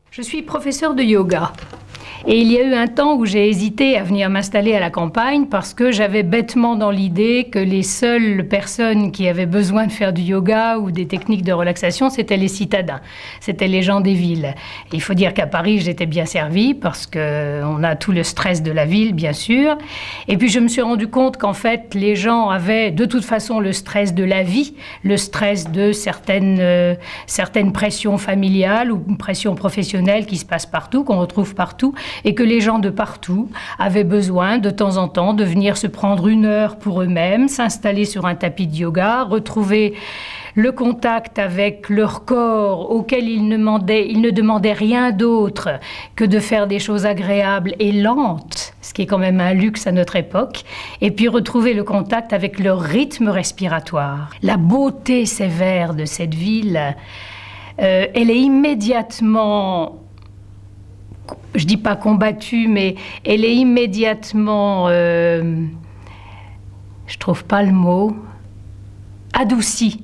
Je suis professeure de yoga et il y a eu un temps où j'ai hésité à venir m'installer à la campagne parce que j'avais bêtement dans l'idée que les seules personnes qui avaient besoin de faire du yoga ou des techniques de relaxation, c'était les citadins, c'était les gens des villes. Et il faut dire qu'à Paris, j'étais bien servie parce qu'on a tout le stress de la ville, bien sûr. Et puis je me suis rendu compte qu'en fait, les gens avaient de toute façon le stress de la vie, le stress de certaines pressions familiales ou pressions professionnelles qui se passent partout, qu'on retrouve partout, et que les gens de partout avaient besoin de temps en temps de venir se prendre une heure pour eux-mêmes, s'installer sur un tapis de yoga, retrouver le contact avec leur corps auquel ils ne demandaient rien d'autre que de faire des choses agréables et lentes, ce qui est quand même un luxe à notre époque, et puis retrouver le contact avec leur rythme respiratoire. La beauté sévère de cette ville, elle est immédiatement, je dis pas combattue, mais elle est immédiatement, je trouve pas le mot, adoucie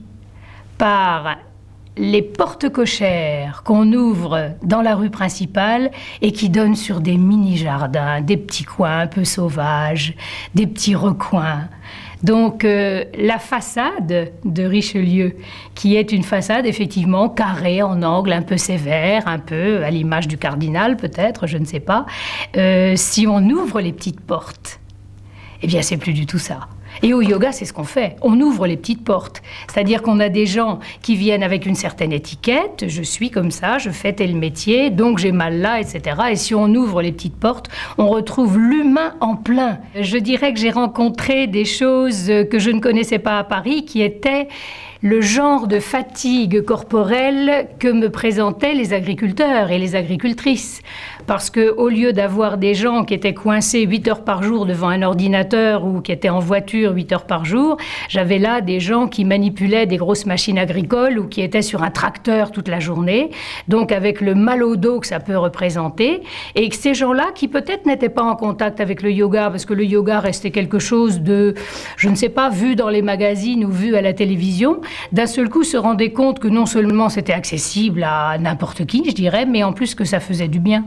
par les portes cochères qu'on ouvre dans la rue principale et qui donnent sur des mini-jardins, des petits coins un peu sauvages, des petits recoins. Donc la façade de Richelieu, qui est une façade effectivement carrée en angle, un peu sévère, un peu à l'image du cardinal peut-être, je ne sais pas, si on ouvre les petites portes, eh bien c'est plus du tout ça. Et au yoga, c'est ce qu'on fait. On ouvre les petites portes. C'est-à-dire qu'on a des gens qui viennent avec une certaine étiquette. Je suis comme ça, je fais tel métier, donc j'ai mal là, etc. Et si on ouvre les petites portes, on retrouve l'humain en plein. Je dirais que j'ai rencontré des choses que je ne connaissais pas à Paris, qui étaient le genre de fatigue corporelle que me présentaient les agriculteurs et les agricultrices. Parce qu'au lieu d'avoir des gens qui étaient coincés 8 heures par jour devant un ordinateur ou qui étaient en voiture 8 heures par jour, j'avais là des gens qui manipulaient des grosses machines agricoles ou qui étaient sur un tracteur toute la journée, donc avec le mal au dos que ça peut représenter, et que ces gens-là, qui peut-être n'étaient pas en contact avec le yoga, parce que le yoga restait quelque chose de, je ne sais pas, vu dans les magazines ou vu à la télévision, d'un seul coup se rendaient compte que non seulement c'était accessible à n'importe qui, je dirais, mais en plus que ça faisait du bien.